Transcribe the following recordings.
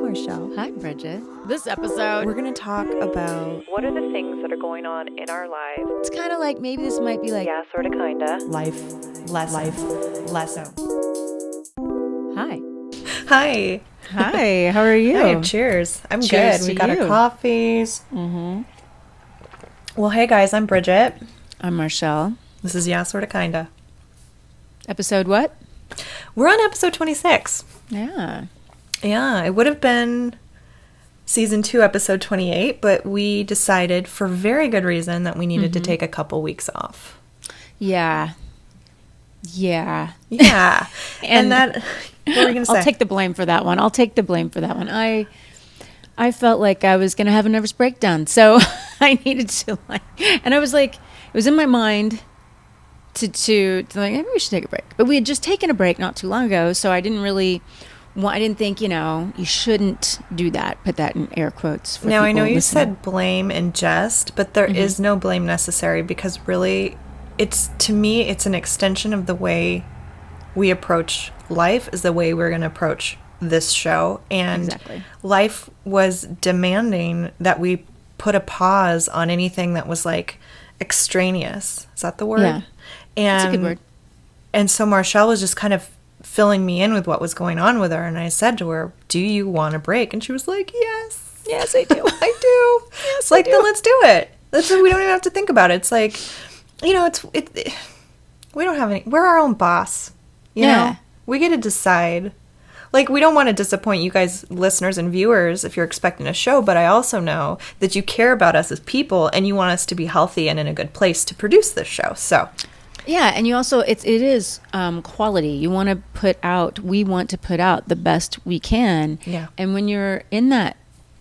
Marshelle. Hi, Bridget. This episode, We're going to talk about what are the things that are going on in our lives? it's kind of like maybe this might be like, Yeah, sorta, kinda. life lesson. Hi. Hi. Hi, how are you? Hey, cheers. I'm Cheers good. to We got you. our coffees. Mm-hmm. Well, hey guys, I'm Bridget. I'm Marshelle. This is Yeah, Sorta, Kinda. Episode what? We're on episode 26. Yeah. Yeah, it would have been season 2, episode 28, but we decided for very good reason that we needed to take a couple weeks off. Yeah. Yeah. Yeah. And that, what were we going to say? I'll take the blame for that one. I felt like I was going to have a nervous breakdown. So I needed to and I was like, it was in my mind to like, maybe we should take a break. But we had just taken a break not too long ago. So I didn't think, you shouldn't do that. Put that in air quotes. For Now, I know people you listening. said blame and jest, but there is no blame necessary because really, to me, it's an extension of the way we approach life is the way we're going to approach this show. And Exactly. life was demanding that we put a pause on anything that was like extraneous. Is that the word? Yeah. And, That's a good word. And so Marshelle was just kind of filling me in with what was going on with her. And I said to her, do you want a break? And she was like, yes. Yes, I do. I do. Yes, like, I do. then let's do it. We don't even have to think about it. It's like, we don't have any, we're our own boss. You know? We get to decide. Like, we don't want to disappoint you guys, listeners and viewers, if you're expecting a show, but I also know that you care about us as people and you want us to be healthy and in a good place to produce this show. So, Yeah, and you also it is quality. We want to put out the best we can. Yeah. And when you're in that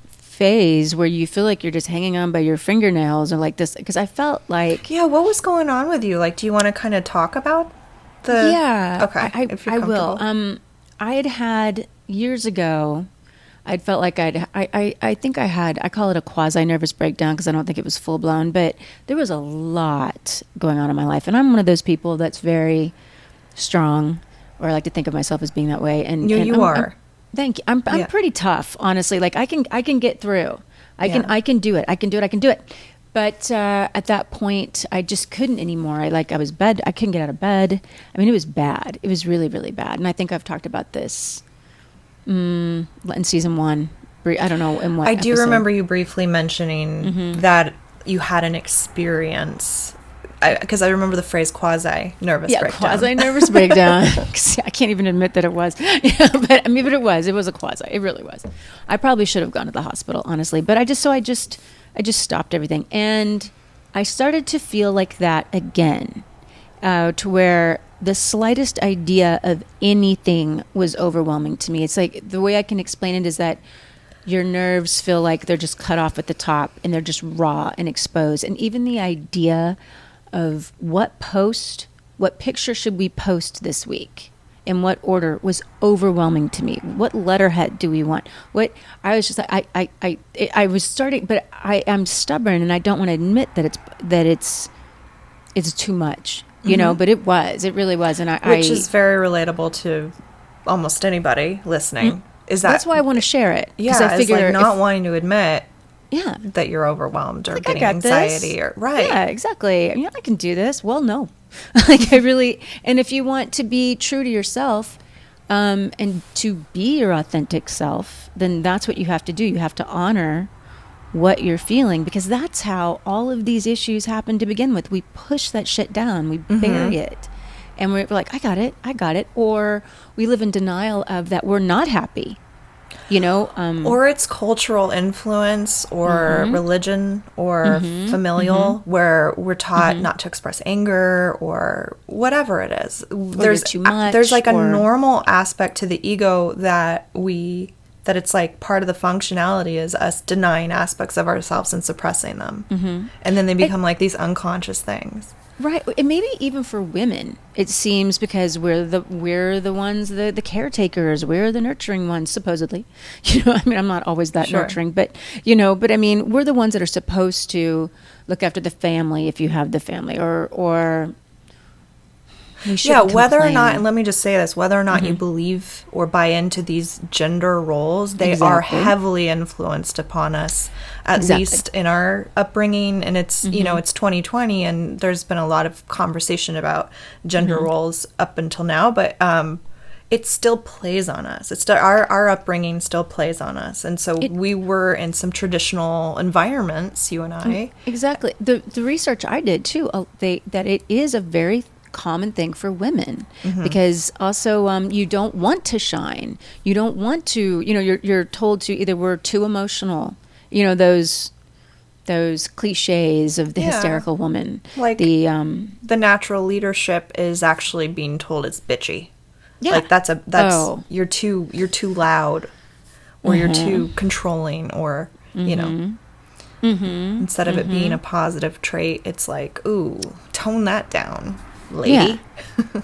phase where you feel like you're just hanging on by your fingernails or like this, because I felt like yeah, what was going on with you? Like, do you want to kind of talk about the... yeah, Okay, if you're I will. comfortable. I had years ago. I'd felt like I call it a quasi nervous breakdown because I don't think it was full blown, but there was a lot going on in my life, and I'm one of those people that's very strong, or I like to think of myself as being that way. And you are. Thank you. I'm Yeah. pretty tough, honestly. Like I can get through. I can do it. But at that point, I just couldn't anymore. I couldn't get out of bed. I mean, it was bad. It was really, really bad. And I think I've talked about this in season 1. I don't know in what I do episode. remember you briefly mentioning that you had an experience, because I remember the phrase quasi-nervous breakdown. Quasi-nervous breakdown. I can't even admit that it was. Yeah, but it was. It was a quasi. It really was. I probably should have gone to the hospital, honestly. But I just stopped everything. And I started to feel like that again, to where the slightest idea of anything was overwhelming to me. It's like the way I can explain it is that your nerves feel like they're just cut off at the top and they're just raw and exposed. And even the idea of what picture should we post this week, in what order, was overwhelming to me. What letterhead do we want? I was just like, I was starting, but I'm stubborn and I don't want to admit that it's too much, but it really was. And Which is very relatable to almost anybody listening. Is that that's why I want to share it. Yeah, I figure it's like not wanting to admit yeah, that you're overwhelmed or like, I getting got anxiety this. or right. Yeah, exactly. I can do this. Well, no. And if you want to be true to yourself, and to be your authentic self, then that's what you have to do. You have to honor what you're feeling, because that's how all of these issues happen to begin with. We push that shit down. We bury it. And we're like, I got it. Or we live in denial of that we're not happy. Or it's cultural influence or religion or familial where we're taught not to express anger or whatever it is. There's too much, there's like a or normal aspect to the ego that it's like part of the functionality is us denying aspects of ourselves and suppressing them. And then they become like these unconscious things. Right, and maybe even for women, it seems, because we're the ones, the caretakers, we're the nurturing ones, supposedly. I'm not always that nurturing, but we're the ones that are supposed to look after the family if you have the family, or Whether or not, and let me just say this, whether or not you believe or buy into these gender roles, they are heavily influenced upon us, at least in our upbringing. And it's, it's 2020, and there's been a lot of conversation about gender roles up until now, but it still plays on us. It's still, our upbringing still plays on us. And so we were in some traditional environments, you and I. Exactly. The research I did too, that it is a very common thing for women, because also you don't want to shine. You don't want to, you're told to either we're too emotional, those cliches of the hysterical woman. Like the natural leadership is actually being told it's bitchy. Yeah. Like that's you're too loud, or you're too controlling, or instead of it being a positive trait, it's like, ooh, tone that down, lady.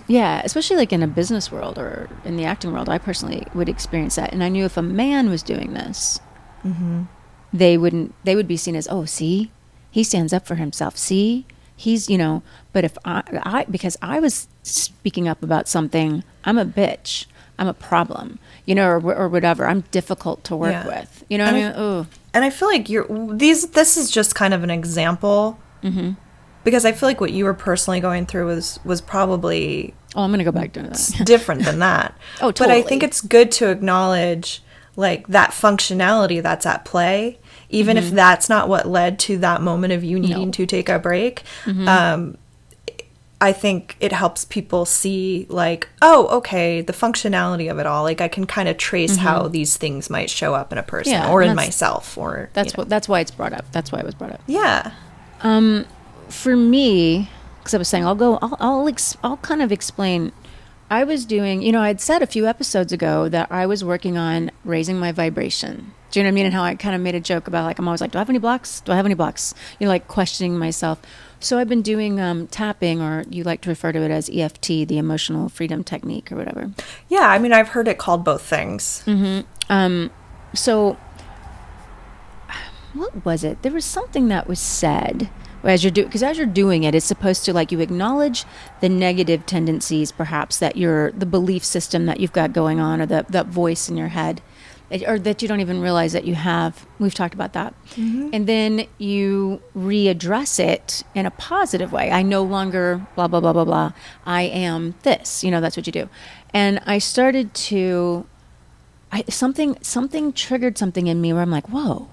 Yeah, especially like in a business world or in the acting world, I personally would experience that. And I knew if a man was doing this, they would be seen as, oh, see, he stands up for himself. See, he's, but if I because I was speaking up about something, I'm a bitch, I'm a problem, or whatever. I'm difficult to work with. You know what I mean? Oh. And I feel like this is just kind of an example, because I feel like what you were personally going through was probably I'm going to go back to that. Different than that. Oh, totally. But I think it's good to acknowledge like that functionality that's at play, even if that's not what led to that moment of you needing to take a break. I think it helps people see like, oh, okay, the functionality of it all. Like I can kind of trace how these things might show up in a person or in myself, or that's why it's brought up. That's why it was brought up. Yeah. For me, because I was saying, I'll kind of explain. I was doing, I'd said a few episodes ago that I was working on raising my vibration. Do you know what I mean? And how I kind of made a joke about like, I'm always like, do I have any blocks? Do I have any blocks? Like questioning myself. So I've been doing tapping, or you like to refer to it as EFT, the emotional freedom technique or whatever. Yeah, I mean, I've heard it called both things. So what was it? There was something that was said as you're doing it, it's supposed to, like, you acknowledge the negative tendencies, perhaps, that the belief system that you've got going on, or that voice in your head, or that you don't even realize that you have. We've talked about that. And then you readdress it in a positive way. I no longer blah, blah, blah, blah, blah. I am this. That's what you do. And I started to, something triggered something in me where I'm like, whoa.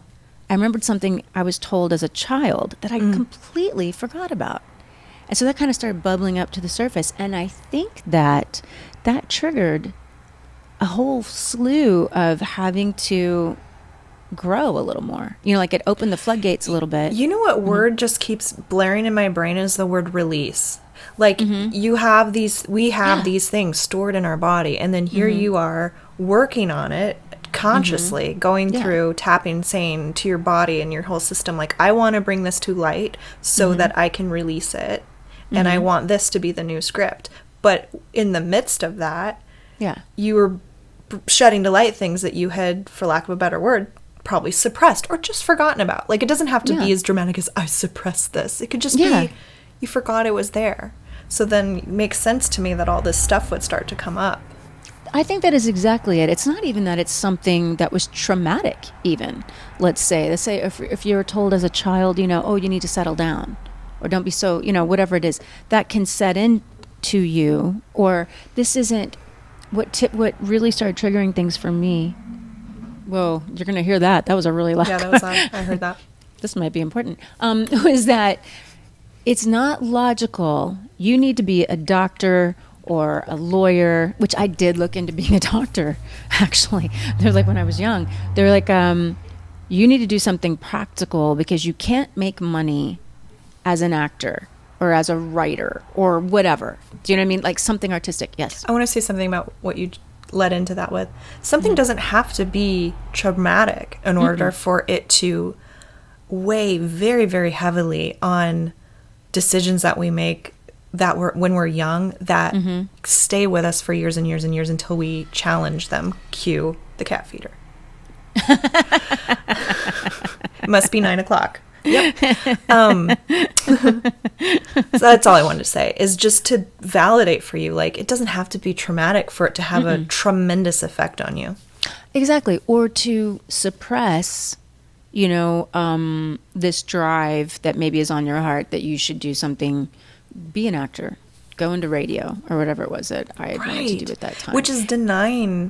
I remembered something I was told as a child that I completely forgot about. And so that kind of started bubbling up to the surface. And I think that triggered a whole slew of having to grow a little more. Like it opened the floodgates a little bit. You know what word just keeps blaring in my brain is the word release. Like we have these things stored in our body, and then here you are working on it consciously, going through tapping, saying to your body and your whole system, like, I want to bring this to light so that I can release it, and I want this to be the new script. But in the midst of that, you were shedding to light things that you had, for lack of a better word, probably suppressed or just forgotten about. Like, it doesn't have to be as dramatic as I suppressed this. It could just be you forgot it was there. So then it makes sense to me that all this stuff would start to come up. I think that is exactly it. It's not even that it's something that was traumatic, even. Let's say if you're told as a child, oh, you need to settle down, or don't be so, whatever it is, that can set into you. Or this isn't what really started triggering things for me. Whoa, you're going to hear that. That was a really loud. Yeah, that was loud. I heard that. This might be important. Was that it's not logical. You need to be a doctor or a lawyer, which I did look into being a doctor, actually. They're like, when I was young, they're like, you need to do something practical because you can't make money as an actor or as a writer or whatever. Do you know what I mean? Like something artistic. Yes. I want to say something about what you led into that with. Something doesn't have to be traumatic in order for it to weigh very, very heavily on decisions that we make when we're young, that stay with us for years and years and years until we challenge them. Cue the cat feeder. It must be 9:00. Yep. So that's all I wanted to say, is just to validate for you. Like, it doesn't have to be traumatic for it to have a tremendous effect on you. Exactly. Or to suppress, this drive that maybe is on your heart that you should do something, be an actor, go into radio, or whatever it was that I had wanted to do at that time. Which is denying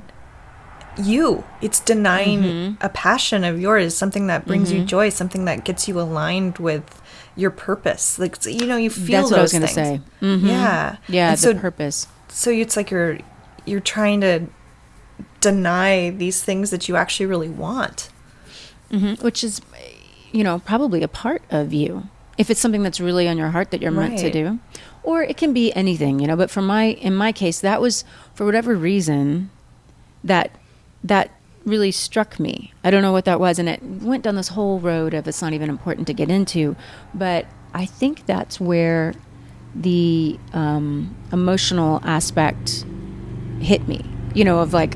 you. It's denying a passion of yours, something that brings you joy, something that gets you aligned with your purpose. Like, you feel That's those what I was going to things. say. Mm-hmm. Yeah. Yeah, and the purpose. So it's like you're trying to deny these things that you actually really want. Mm-hmm. Which is, probably a part of you. If it's something that's really on your heart that you're meant to do. Or it can be anything, but in my case, that was, for whatever reason, that really struck me. I don't know what that was, and it went down this whole road of it's not even important to get into, but I think that's where the emotional aspect hit me, of like,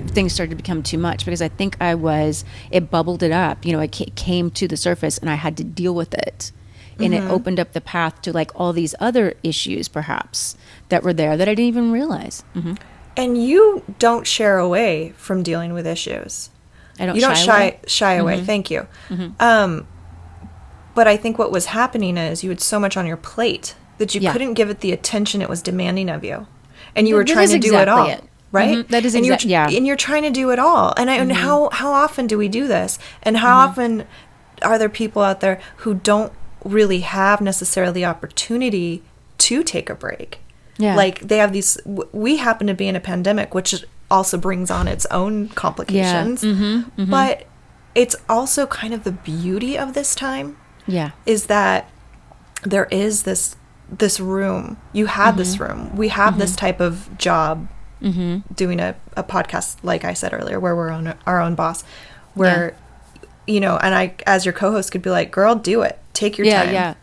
things started to become too much, because I think it bubbled it up, it came to the surface, and I had to deal with it. And it opened up the path to like all these other issues, perhaps, that were there that I didn't even realize. Mm-hmm. And you don't share away from dealing with issues. You don't shy away. Thank you. Mm-hmm. But I think what was happening is you had so much on your plate that you couldn't give it the attention it was demanding of you, and you were trying to do it all. Right? Mm-hmm. That is exactly, and you're trying to do it all. And and how often do we do this? And how often are there people out there who don't really have necessarily the opportunity to take a break? Yeah. Like, they have these, we happen to be in a pandemic, which also brings on its own complications. Yeah. Mm-hmm. Mm-hmm. But it's also kind of the beauty of this time. Yeah. Is that there is this room. You had this room. We have this type of job, doing a podcast, like I said earlier, where we're on our own boss, where, and I, as your co-host, could be like, girl, do it. Take your time. Yeah.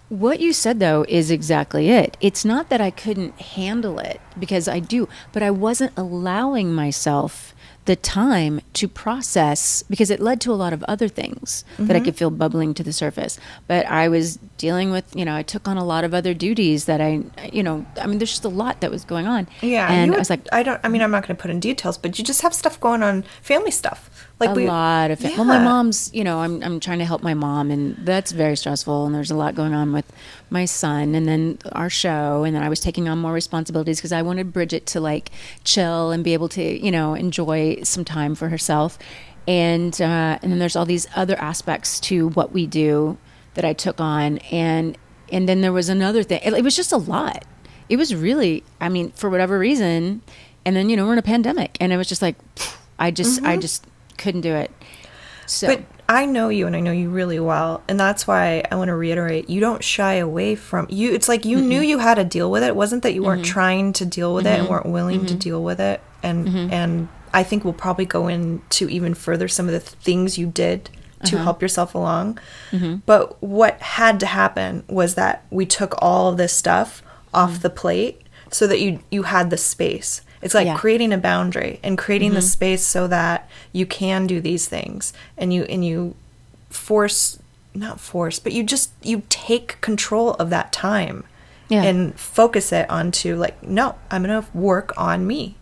What you said, though, is exactly it. It's not that I couldn't handle it, because I do, but I wasn't allowing myself the time to process, because it led to a lot of other things that I could feel bubbling to the surface. But I was dealing with, I took on a lot of other duties that there's just a lot that was going on. Yeah. And I was like, I'm not going to put in details, but you just have stuff going on, family stuff. Like a lot of Well, my mom's, I'm trying to help my mom, and that's very stressful. And there's a lot going on with my son, and then our show. And then I was taking on more responsibilities because I wanted Bridget to like chill and be able to, enjoy some time for herself. And then there's all these other aspects to what we do that I took on. And then there was another thing. It was just a lot. It was really, for whatever reason. And then, we're in a pandemic, and it was just like, I just couldn't do it. So, but I know you, and I know you really well, and that's why I want to reiterate, you don't shy away from you. It's like you knew you had to deal with it. It wasn't that you weren't trying to deal with it and weren't willing to deal with it. And I think we'll probably go into even further some of the things you did to help yourself along. But what had to happen was that we took all of this stuff off the plate so that you had the space. It's like creating a boundary and creating the space so that you can do these things, and you not force, but you take control of that time and focus it onto like, no, I'm going to work on me.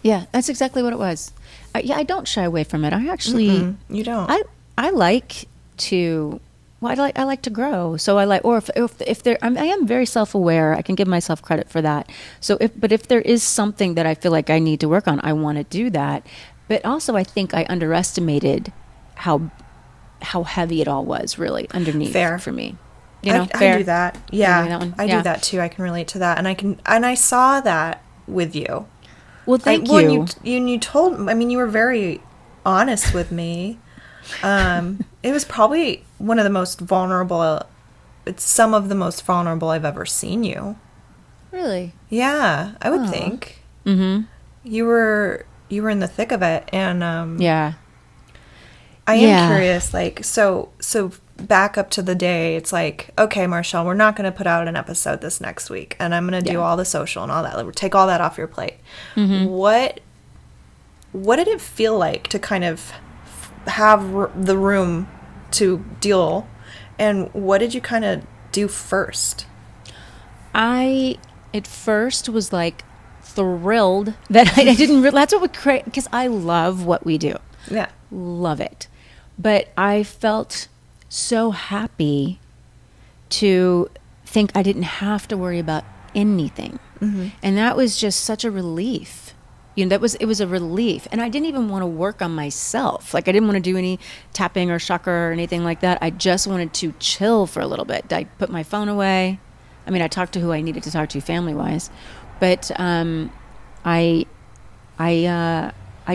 Yeah, that's exactly what it was. I don't shy away from it. I actually, you don't. I like to. Well, I like to grow. So I like, or if there, I am very self-aware. I can give myself credit for that. So if there is something that I feel like I need to work on, I want to do that. But also, I think I underestimated how heavy it all was really underneath for me. I do that. Yeah, I do that too. I can relate to that, and I saw that with you. Well, thank you. You told. You were very honest with me. It was probably one of the most vulnerable. It's some of the most vulnerable I've ever seen you. Really? Yeah, I would think. Mm-hmm. You were in the thick of it, and I am curious. Like, so back up to the day. It's like, okay, Marshelle, we're not going to put out an episode this next week, and I'm going to do all the social and all that. Take all that off your plate. Mm-hmm. What did it feel like to kind of have the room to deal And what did you kind of do first? I, at first, was like thrilled that I didn't, that's what would create, because I love what we do. Yeah. Love it. But I felt so happy to think I didn't have to worry about anything. Mm-hmm. And that was just such a relief. You know, it was a relief. And I didn't even want to work on myself. Like, I didn't want to do any tapping or chakra or anything like that. I just wanted to chill for a little bit. I put my phone away. I mean, I talked to who I needed to talk to family-wise. But I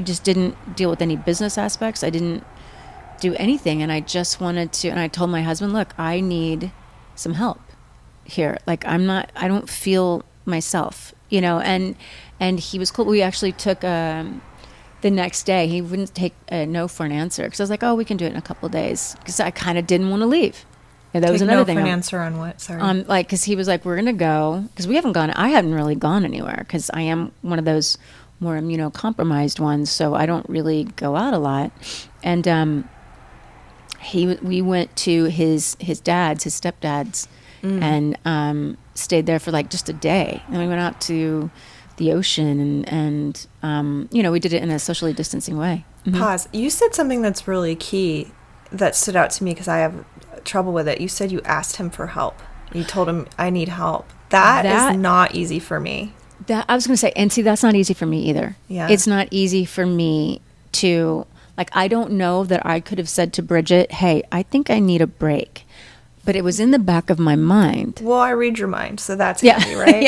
just didn't deal with any business aspects. I didn't do anything. And I just wanted to, and I told my husband, look, I need some help here. Like, I don't feel myself, you know, and he was cool. We actually took, the next day, he wouldn't take a no for an answer. Cause I was like, oh, we can do it in a couple of days. Cause I kind of didn't want to leave. And that was another thing. For an answer on what? Sorry. Like, cause he was like, we're going to go, cause I hadn't really gone anywhere. Cause I am one of those more immunocompromised ones. So I don't really go out a lot. And, we went to his stepdad's, and stayed there for like just a day. And we went out to the ocean and we did it in a socially distancing way. Mm-hmm. Pause. You said something that's really key that stood out to me because I have trouble with it. You said you asked him for help. You told him, I need help. That is not easy for me. I was going to say, and see, that's not easy for me either. Yeah. It's not easy for me to, like, I don't know that I could have said to Bridget, hey, I think I need a break. But it was in the back of my mind. Well, I read your mind, so that's easy, right?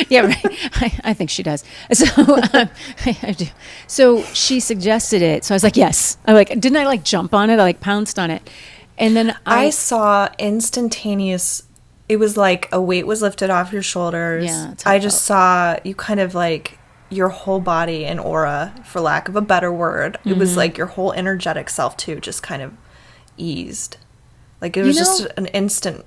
yeah, right. I think she does. So I do. So she suggested it. So I was like, yes. Didn't I jump on it? I pounced on it. And then I saw instantaneous, it was like a weight was lifted off your shoulders. Yeah, I just saw you kind of your whole body and aura, for lack of a better word. Mm-hmm. It was like your whole energetic self too, just kind of eased. Like, it was just an instant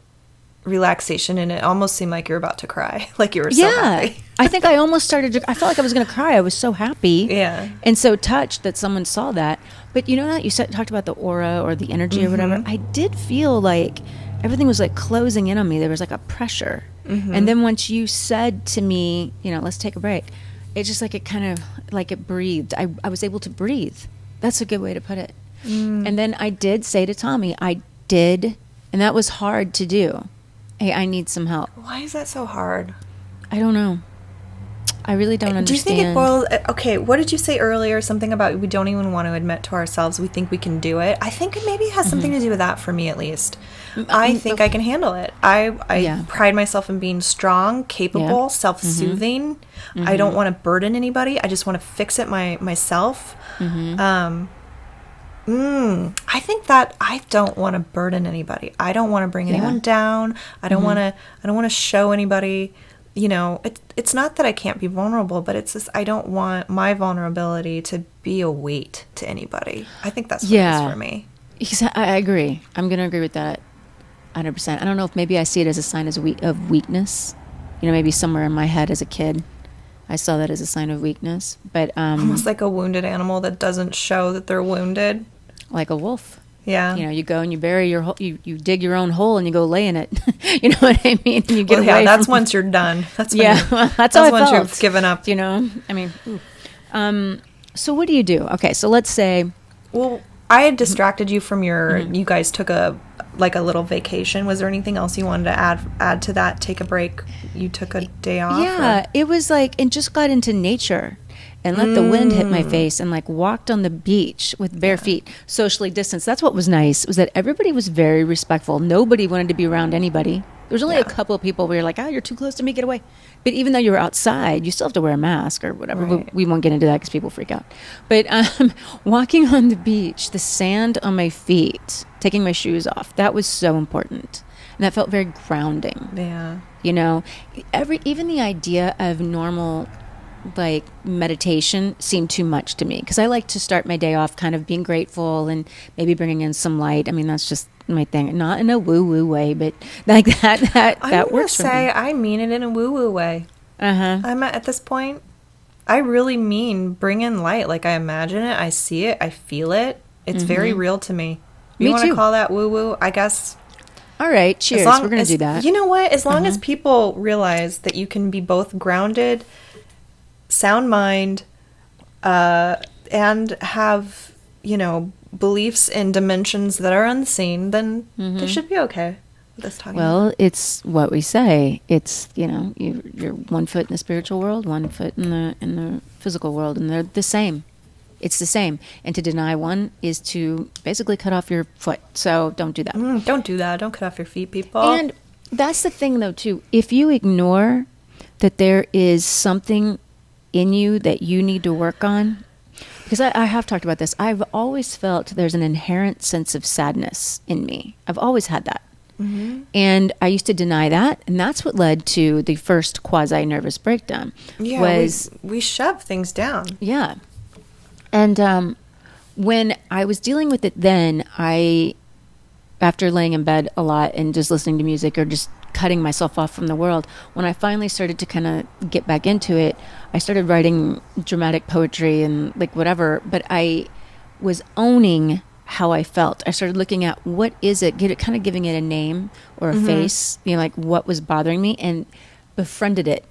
relaxation, and it almost seemed like you were about to cry. Like, you were so happy. I think I almost started to, I felt like I was going to cry. I was so happy. Yeah. And so touched that someone saw that. But you know that you talked about the aura or the energy or whatever. I did feel like everything was closing in on me. There was a pressure. Mm-hmm. And then once you said to me, let's take a break, it's just it kind of, it breathed. I was able to breathe. That's a good way to put it. Mm. And then I did say to Tommy, and that was hard to do. Hey, I need some help. Why is that so hard? I don't know. I really don't understand. Do you think it boils... Okay, what did you say earlier? Something about we don't even want to admit to ourselves we think we can do it. I think it maybe has something to do with that for me, at least. I think I can handle it. I pride myself in being strong, capable, self-soothing. Mm-hmm. I don't want to burden anybody. I just want to fix it myself. Mm-hmm. I think that I don't want to burden anybody. I don't want to bring anyone down. I don't want to show anybody, it's not that I can't be vulnerable, but it's just, I don't want my vulnerability to be a weight to anybody. I think that's what it is for me. I agree. I'm going to agree with that 100%. I don't know if maybe I see it as a sign of weakness. Maybe somewhere in my head as a kid, I saw that as a sign of weakness. But almost like a wounded animal that doesn't show that they're wounded. Like a wolf. Yeah. You go and you bury your hole, you dig your own hole and you go lay in it. You know what I mean? And you get away. That's once you're done. That's when that's how I once felt. You've given up. So what do you do? Okay, so let's say. Well, I had distracted you from your. You guys took a little vacation. Was there anything else you wanted to add to that? Take a break. You took a day off. Yeah, it was and just got into nature. And let the wind hit my face and walked on the beach with bare feet, socially distanced. That's what was nice, was that everybody was very respectful. Nobody wanted to be around anybody. There was only a couple of people where you're like, oh, you're too close to me, get away. But even though you were outside, you still have to wear a mask or whatever. Right. We won't get into that because people freak out. But walking on the beach, the sand on my feet, taking my shoes off, that was so important. And that felt very grounding. Yeah. Even the idea of normal meditation seemed too much to me because I like to start my day off kind of being grateful and maybe bringing in some light. I mean, that's just my thing, not in a woo-woo way, but that works for me. I mean it in a woo-woo way. I'm at this point, I really mean bring in light. I imagine it, I see it, I feel it. It's very real to me. You want to call that woo-woo? I guess All right, cheers. We're going to do that. You know what? As long as people realize that you can be both grounded, sound mind, and have, beliefs in dimensions that are unseen, then they should be okay with us talking. Well, it's what we say. It's, you're 1 foot in the spiritual world, 1 foot in the physical world, and they're the same. It's the same. And to deny one is to basically cut off your foot. So don't do that. Don't do that. Don't cut off your feet, people. And that's the thing, though, too. If you ignore that there is something in you that you need to work on, because I have talked about this. I've always felt there's an inherent sense of sadness in me. I've always had that. Mm-hmm. And I used to deny that. And that's what led to the first quasi-nervous breakdown. Yeah, we shove things down. Yeah. And when I was dealing with it then, after laying in bed a lot and just listening to music or just cutting myself off from the world, when I finally started to kind of get back into it, I started writing dramatic poetry and like whatever, but I was owning how I felt. I started looking at what is it, kind of giving it a name or a face, like what was bothering me, and befriended it.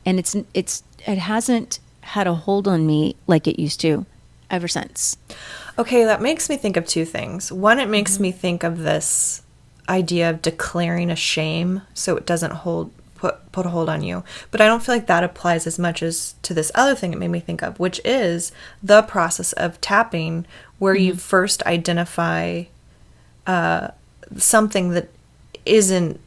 And it hasn't had a hold on me like it used to ever since. Okay, that makes me think of two things. One, it makes me think of this idea of declaring a shame so it doesn't put a hold on you. But I don't feel like that applies as much as to this other thing it made me think of, which is the process of tapping, where you first identify something that isn't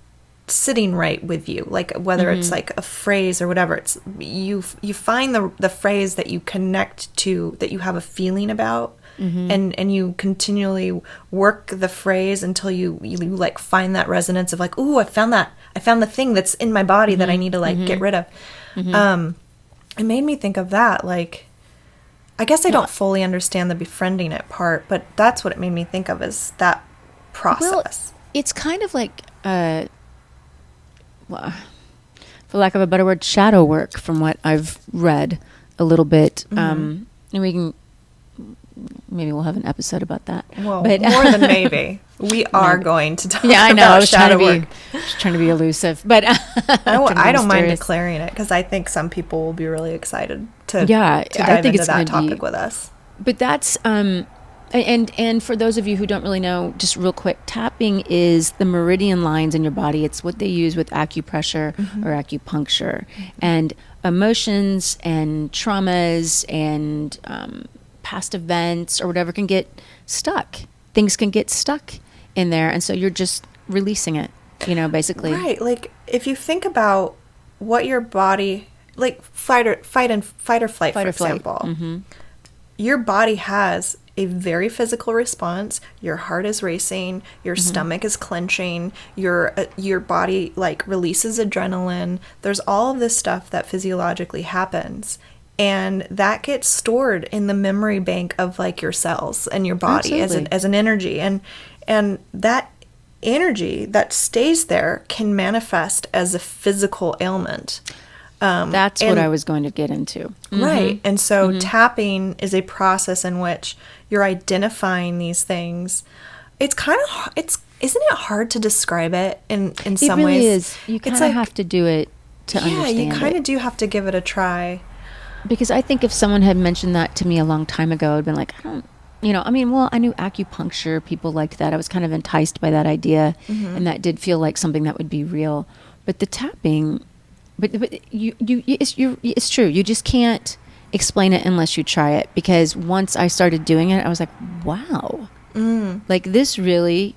sitting right with you, like whether it's like a phrase or whatever. It's you find the phrase that you connect to, that you have a feeling about, and you continually work the phrase until you like find that resonance of like, ooh, I found the thing that's in my body that I need to like get rid of. It made me think of that. Like, I guess I don't fully understand the befriending it part, but that's what it made me think of, is that process. Well, it's kind of like for lack of a better word, shadow work, from what I've read a little bit. And maybe we'll have an episode about that. Well, but more than maybe. We are going to talk I know. about I was shadow work. Trying to be elusive, but I don't mind declaring it, because I think some people will be really excited to dive into that topic with us. But that's and for those of you who don't really know, just real quick, tapping is the meridian lines in your body. It's what they use with acupressure or acupuncture, and emotions and traumas and past events or whatever can get stuck. Things can get stuck in there, and so you're just releasing it, basically. Right. Like, if you think about what your body, like fight or flight, for example, your body has a very physical response. Your heart is racing, your stomach is clenching, your body like releases adrenaline. There's all of this stuff that physiologically happens, and that gets stored in the memory bank of like your cells and your body as an energy, and that energy that stays there can manifest as a physical ailment. That's what I was going to get into. Right. And so tapping is a process in which you're identifying these things. It's kind of, isn't it hard to describe it in some ways? It really is. You kind of have to do it to understand it. Yeah, you kind of do have to give it a try. Because I think if someone had mentioned that to me a long time ago, I'd been like, I knew acupuncture. People liked that. I was kind of enticed by that idea. And that did feel like something that would be real. But the tapping... But it's true. You just can't explain it unless you try it. Because once I started doing it, I was like, wow, like this really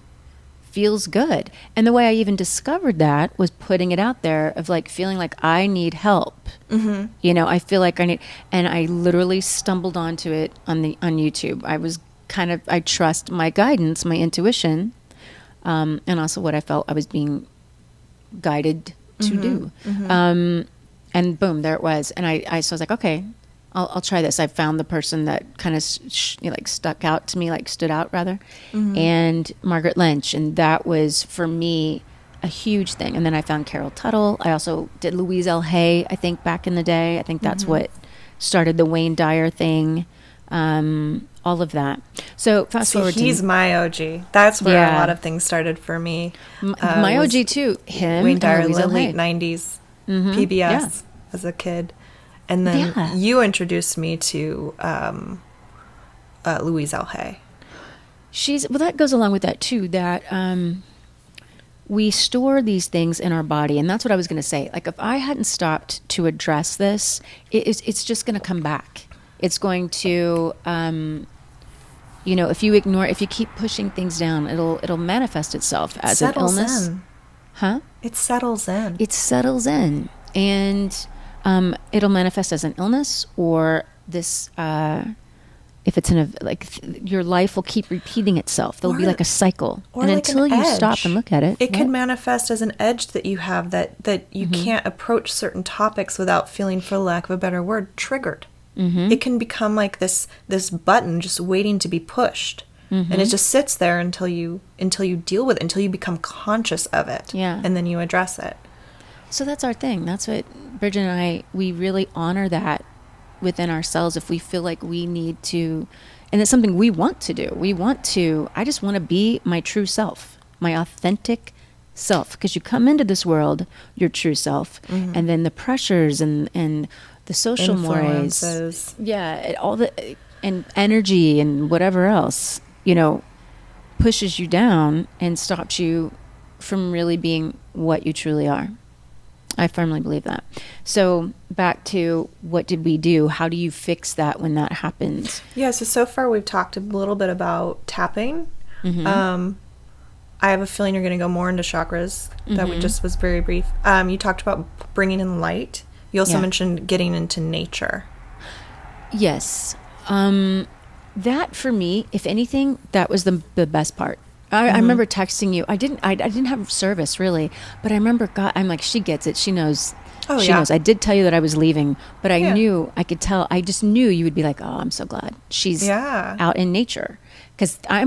feels good. And the way I even discovered that was putting it out there, of like feeling like I need help. I feel like I need, and I literally stumbled onto it on YouTube. I trust my guidance, my intuition, and also what I felt I was being guided to do. And boom, there it was. And I was like, okay, I'll try this. I found the person that kind of stuck out to me, like stood out rather, and Margaret Lynch. And that was for me a huge thing. And then I found Carol Tuttle. I also did Louise L. Hay, I think, back in the day. I think that's what started the Wayne Dyer thing. all of that. So fast forward to he's my OG. That's where a lot of things started for me. My OG too. Him, Wayne Dyer, and Louisa late Hay. 90s PBS as a kid. And then you introduced me to Louise L. Hay. That goes along with that too, that we store these things in our body. And that's what I was going to say. Like, if I hadn't stopped to address this, it's just going to come back. It's going to, if you keep pushing things down, it'll manifest itself as an illness. Huh? It settles in. It settles in. And it'll manifest as an illness, or this, if it's your life will keep repeating itself. There'll be like a cycle. And like until you stop and look at it. It could manifest as an edge that you have that you can't approach certain topics without feeling, for lack of a better word, triggered. It can become like this button just waiting to be pushed. And it just sits there until you deal with it, until you become conscious of it. Yeah. And then you address it. So that's our thing. That's what Bridget and I, we really honor that within ourselves. If we feel like we need to, and it's something we want to do. I just want to be my true self, my authentic self. Because you come into this world, your true self, and then the pressures and the social mores, all the and energy and whatever else, pushes you down and stops you from really being what you truly are. I firmly believe that. So back to, what did we do? How do you fix that when that happens? Yeah, so far we've talked a little bit about tapping. I have a feeling you're going to go more into chakras. That was very brief. You talked about bringing in light. You also mentioned getting into nature. Yes. That for me, if anything, that was the best part. I remember texting you. I didn't have service really, but I remember I'm like, she gets it. She knows. She knows. I did tell you that I was leaving, but I knew, I could tell. I just knew you would be like, oh, I'm so glad she's out in nature. Because I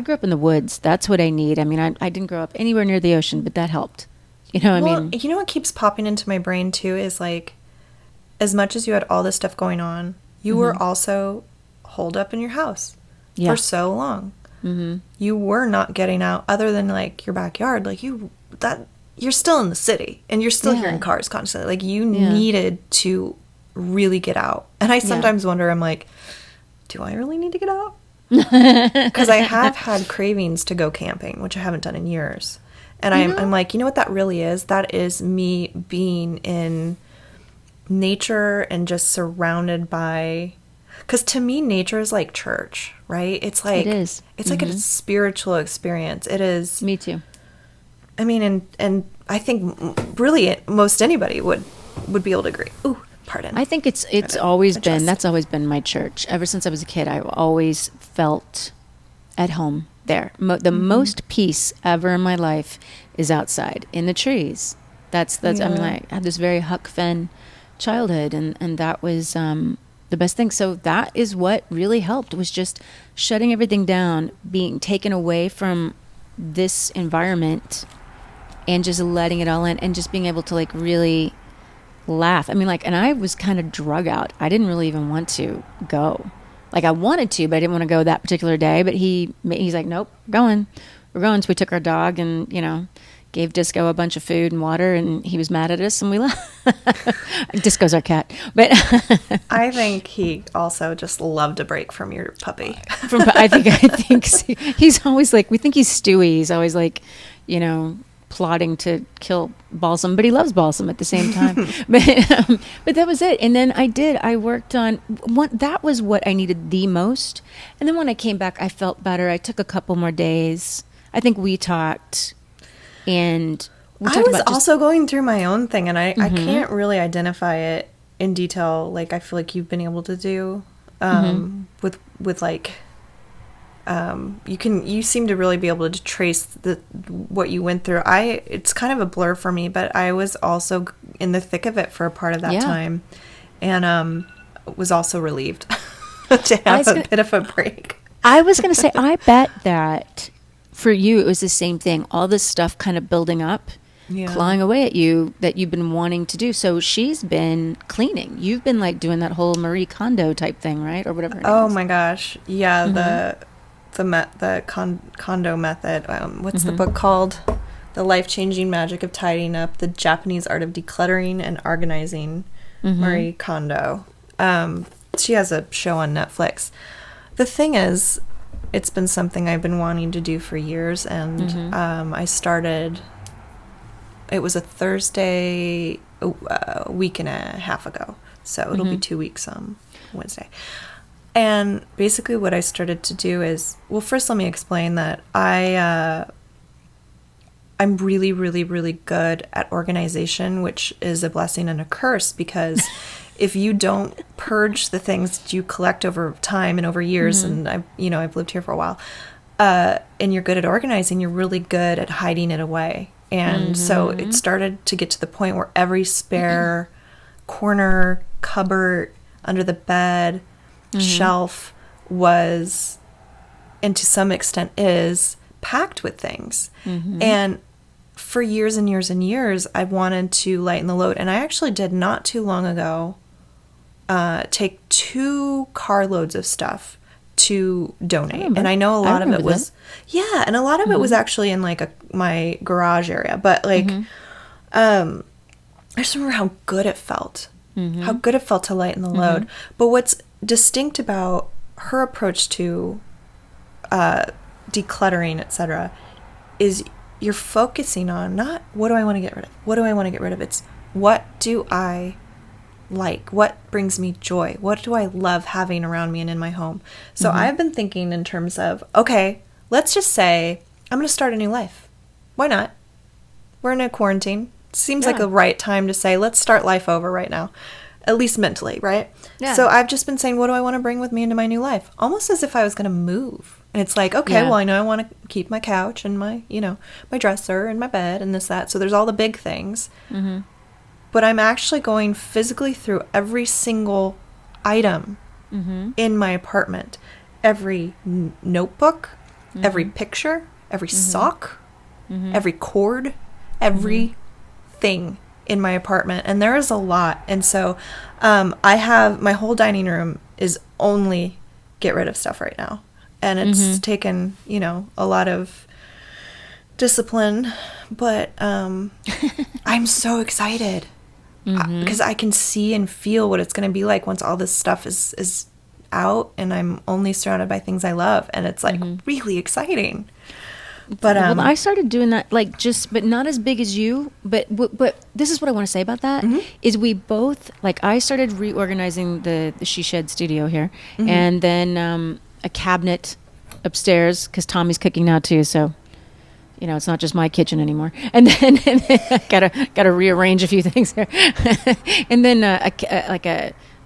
grew up in the woods. That's what I need. I mean, I didn't grow up anywhere near the ocean, but that helped. You know what I mean? You know what keeps popping into my brain too is like, as much as you had all this stuff going on, you were also holed up in your house for so long. You were not getting out other than like your backyard. Like you're still in the city and you're still hearing cars constantly. Like you needed to really get out. And I sometimes wonder, I'm like, do I really need to get out? Because I have had cravings to go camping, which I haven't done in years. And I'm like, you know what that really is? That is me being in nature and just surrounded by... Because to me, nature is like church, right? It's like... It is. It's like a spiritual experience. It is... Me too. I mean, and I think really most anybody would be able to agree. Ooh, pardon. I think it's always been... That's always been my church. Ever since I was a kid, I've always felt at home there. The most peace ever in my life is outside in the trees. That's I mean, I had this very Huck Finn childhood, and that was the best thing. So that is what really helped, was just shutting everything down, being taken away from this environment, and just letting it all in, and just being able to like really laugh. I mean, like, and I was kind of drug out. I didn't really even want to go. Like I wanted to, but I didn't want to go that particular day. But he's like, nope, we're going. So we took our dog and, gave Disco a bunch of food and water, and he was mad at us and we left. Disco's our cat. But I think he also just loved a break from your puppy. I think he's always like, we think he's Stewie. He's always like, plotting to kill Balsam, but he loves Balsam at the same time. But that was it. And then I worked on that was what I needed the most. And then when I came back, I felt better. I took a couple more days. I think we talked, and I was also going through my own thing, and I can't really identify it in detail. Like I feel like you've been able to do with like, you seem to really be able to trace what you went through. It's kind of a blur for me, but I was also in the thick of it for a part of that time, and was also relieved to have a bit of a break. I was going to say, I bet that for you it was the same thing. All this stuff kind of building up, clawing away at you that you've been wanting to do. So she's been cleaning. You've been like doing that whole Marie Kondo type thing, right? Or whatever. Oh my gosh. Yeah. The Kondo method. What's the book called? The Life-Changing Magic of Tidying Up, the Japanese Art of Decluttering and Organizing. Marie Kondo. She has a show on Netflix. The thing is, it's been something I've been wanting to do for years, and I started, it was a Thursday a week and a half ago, so it'll be 2 weeks on Wednesday. And basically what I started to do is, well, first let me explain that I'm really, really, really good at organization, which is a blessing and a curse, because if you don't purge the things that you collect over time and over years, and I've lived here for a while, and you're good at organizing, you're really good at hiding it away. And so it started to get to the point where every spare corner, cupboard, under the bed, shelf was, and to some extent is, packed with things. And for years and years and years, I wanted to lighten the load. And I actually did not too long ago take 2 carloads of stuff to donate. And I know a lot of it was, and a lot of it was actually in like my garage area. But like, I just remember how good it felt. How good it felt to lighten the load. But what's distinct about her approach to decluttering, etc., is you're focusing on not what do I want to get rid of? What do I want to get rid of? It's what do I like? What brings me joy? What do I love having around me and in my home? So I've been thinking in terms of, okay, let's just say I'm going to start a new life. Why not? We're in a quarantine. Seems like the right time to say, let's start life over right now. At least mentally, right? Yeah. So I've just been saying, what do I want to bring with me into my new life? Almost as if I was going to move. And it's like, okay, well, I know I want to keep my couch and my, my dresser and my bed and this, that. So there's all the big things. But I'm actually going physically through every single item in my apartment. Every notebook, every picture, every sock, every cord, every thing in my apartment. And there is a lot. And so I have, my whole dining room is only get rid of stuff right now. And it's taken, a lot of discipline, but I'm so excited because I can see and feel what it's going to be like once all this stuff is out and I'm only surrounded by things I love. And it's like really exciting. But well, I started doing that, but not as big as you. But this is what I want to say about that is we both, I started reorganizing the She Shed studio here, and then a cabinet upstairs because Tommy's cooking now too. So, it's not just my kitchen anymore. And then gotta rearrange a few things there, and then a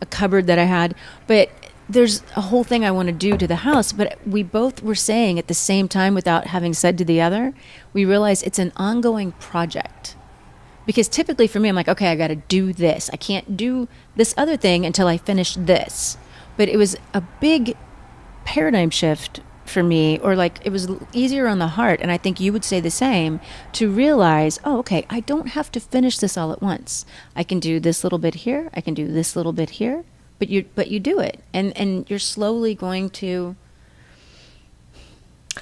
cupboard that I had, but. There's a whole thing I want to do to the house, but we both were saying at the same time without having said to the other, we realized it's an ongoing project. Because typically for me, I'm like, okay, I got to do this. I can't do this other thing until I finish this. But it was a big paradigm shift for me, or it was easier on the heart, and I think you would say the same, to realize, oh, okay, I don't have to finish this all at once. I can do this little bit here. I can do this little bit here. But you do it, and you're slowly going to,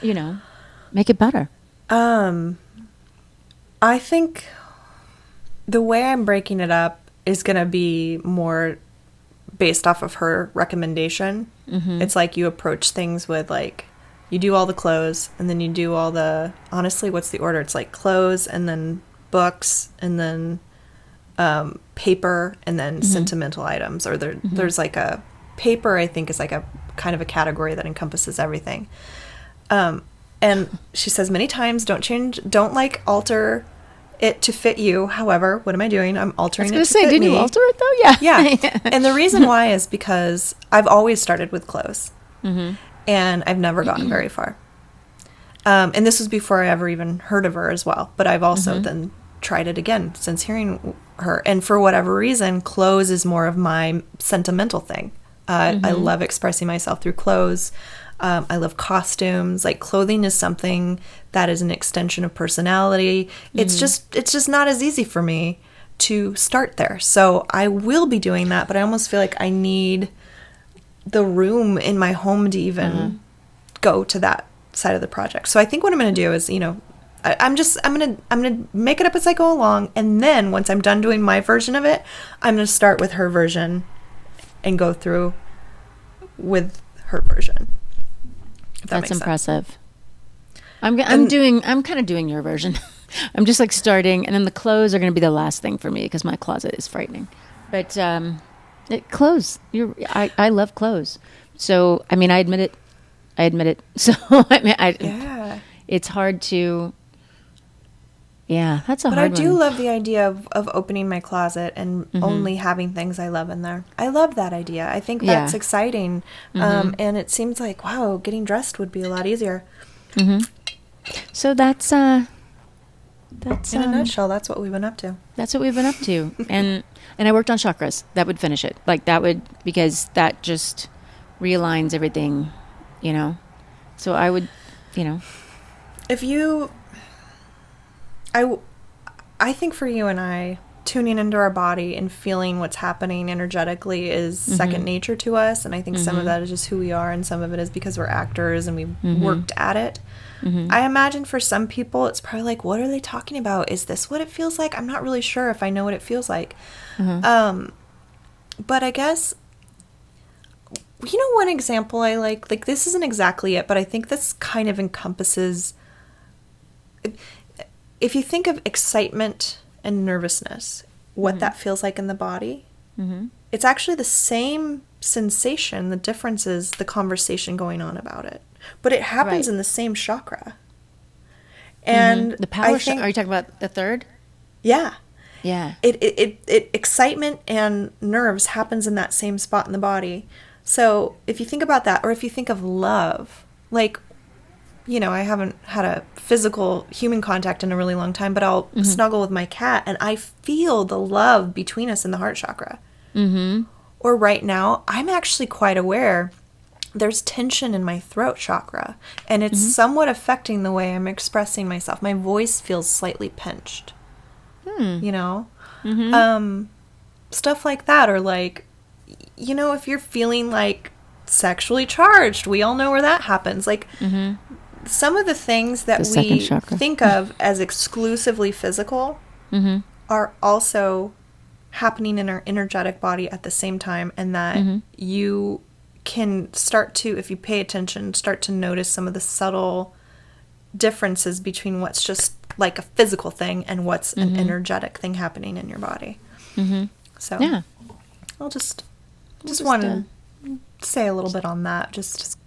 make it better. I think the way I'm breaking it up is going to be more based off of her recommendation. It's like you approach things with you do all the clothes, and then you do all the, honestly, what's the order? It's clothes, and then books, and then paper, and then sentimental items, or there's a paper, I think, is a kind of a category that encompasses everything. And she says many times, don't alter it to fit you. However, what am I doing? I'm altering it to fit me. Didn't you alter it though? Yeah. And the reason why is because I've always started with clothes, and I've never gotten very far. And this was before I ever even heard of her as well. But I've also then tried it again since hearing her. And for whatever reason, clothes is more of my sentimental thing. I love expressing myself through clothes. I love costumes. Like, clothing is something that is an extension of personality. It's just not as easy for me to start there. So I will be doing that, but I almost feel like I need the room in my home to even go to that side of the project. So I think what I'm going to do is, I'm going to make it up as I go along. And then once I'm done doing my version of it, I'm going to start with her version and go through with her version. That's impressive. I'm kind of doing your version. I'm just like starting, and then the clothes are going to be the last thing for me because my closet is frightening. But clothes, I love clothes. So I mean, I admit it. So I mean, it's hard to. Yeah, that's a hard one. But I do love the idea of opening my closet and only having things I love in there. I love that idea. I think that's exciting. And it seems like, wow, getting dressed would be a lot easier. So that's in a nutshell, that's what we've been up to. That's what we've been up to. And I worked on chakras. That would finish it. Like, that would, because that just realigns everything, So I would, If you... I think for you and I, tuning into our body and feeling what's happening energetically is second nature to us. And I think some of that is just who we are, and some of it is because we're actors and we've worked at it. I imagine for some people, it's probably like, what are they talking about? Is this what it feels like? I'm not really sure if I know what it feels like. But I guess, one example I like this isn't exactly it, but I think this kind of encompasses... If you think of excitement and nervousness, what that feels like in the body, it's actually the same sensation. The difference is the conversation going on about it. But it happens in the same chakra. And the power chakra. Are you talking about the third? Yeah. Yeah. It excitement and nerves happens in that same spot in the body. So if you think about that, or if you think of love, like... I haven't had a physical human contact in a really long time, but I'll snuggle with my cat and I feel the love between us in the heart chakra. Or right now, I'm actually quite aware there's tension in my throat chakra, and it's somewhat affecting the way I'm expressing myself. My voice feels slightly pinched, stuff like that. Or like, if you're feeling like sexually charged, we all know where that happens. Like, some of the things that we think of as exclusively physical are also happening in our energetic body at the same time, and that you can start to, if you pay attention, start to notice some of the subtle differences between what's just like a physical thing and what's an energetic thing happening in your body. So yeah, I'll just want to say a little bit on that, just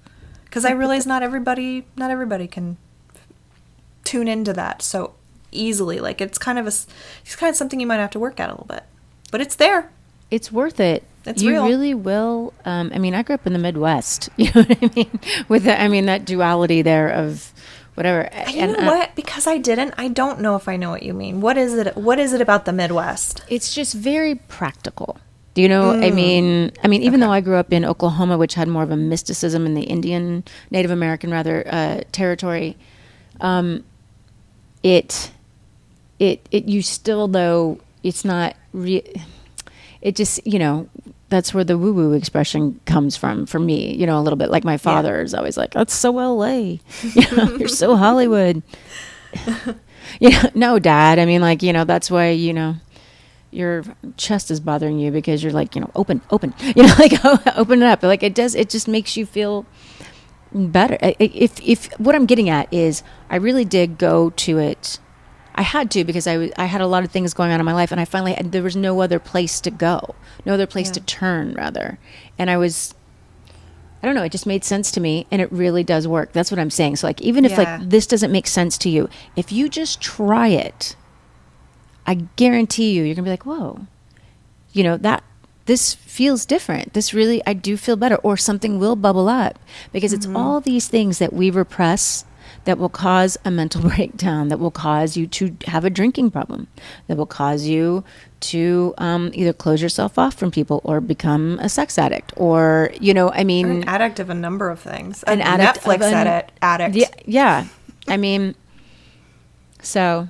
because I realize not everybody can tune into that so easily. Like, it's kind of something you might have to work at a little bit, but it's there. It's worth it. It's you real. Really will. I mean, I grew up in the Midwest. You know what I mean? With that duality there of whatever. You know what? Because I don't know if I know what you mean. What is it? What is it about the Midwest? It's just very practical. Do you know? I mean, even though I grew up in Oklahoma, which had more of a mysticism in the Indian, Native American rather, territory, you still, though, it's not it just, that's where the woo-woo expression comes from for me, a little bit. Like, my father is always like, that's so LA. You're so Hollywood. No, Dad. I mean, like, that's why, your chest is bothering you because you're like, open, like, open it up. Like, it just makes you feel better. If what I'm getting at is, I really did go to it. I had to, because I had a lot of things going on in my life, and I finally there was no other place to go, no other place to turn, rather. And I don't know, it just made sense to me, and it really does work. That's what I'm saying. So, like, even if like this doesn't make sense to you, if you just try it, I guarantee you're gonna be like, whoa, that this feels different. This really, I do feel better, or something will bubble up, because it's all these things that we repress that will cause a mental breakdown, that will cause you to have a drinking problem, that will cause you to either close yourself off from people or become a sex addict or, or an addict of a number of things. An addict Netflix addict. Yeah. So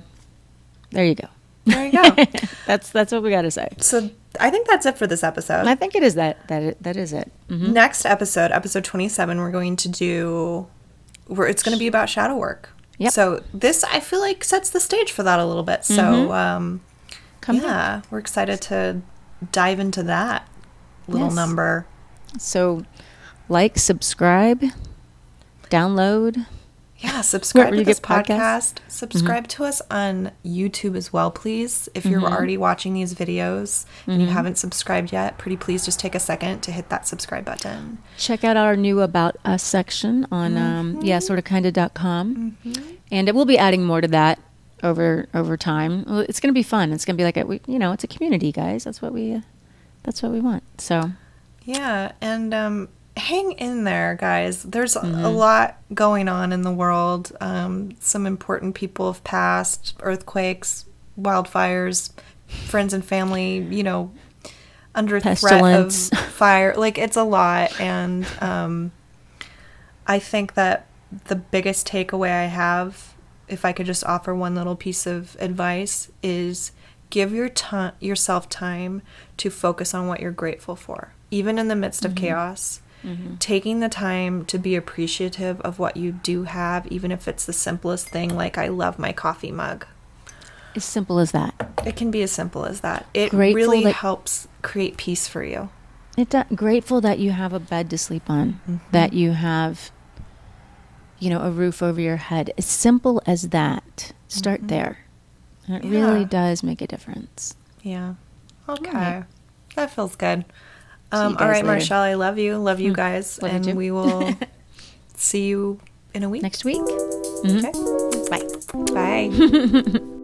there you go. There you go. That's what we got to say. So I think that's it for this episode. I think it is that is it. Mm-hmm. Next episode 27, we're going to do, it's going to be about shadow work. Yep. So this, I feel like, sets the stage for that a little bit. So, we're excited to dive into that little number. So, subscribe, download. Yeah, subscribe to this podcast. podcasts. Subscribe to us on YouTube as well, please. If you're already watching these videos and you haven't subscribed yet, pretty please just take a second to hit that subscribe button. Check out our new About Us section on yeahsortakinda.com. And we'll be adding more to that over time. It's going to be fun. It's going to be like it's a community, guys. That's what we want. So yeah, and hang in there, guys. There's a lot going on in the world. Some important people have passed, earthquakes, wildfires, friends and family, under pestilence, threat of fire. Like, it's a lot. And I think that the biggest takeaway I have, if I could just offer one little piece of advice, is give yourself time to focus on what you're grateful for, even in the midst of chaos. Taking the time to be appreciative of what you do have, even if it's the simplest thing, like I love my coffee mug. As simple as that. It can be as simple as that. It really helps create peace for you. Grateful that you have a bed to sleep on, that you have, a roof over your head. As simple as that. Start there. And it really does make a difference. Yeah. Okay. Right. That feels good. All right, later. Marshelle, I love you. Love you guys. Love you too. We will see you in a week. Next week. Okay. Bye. Bye.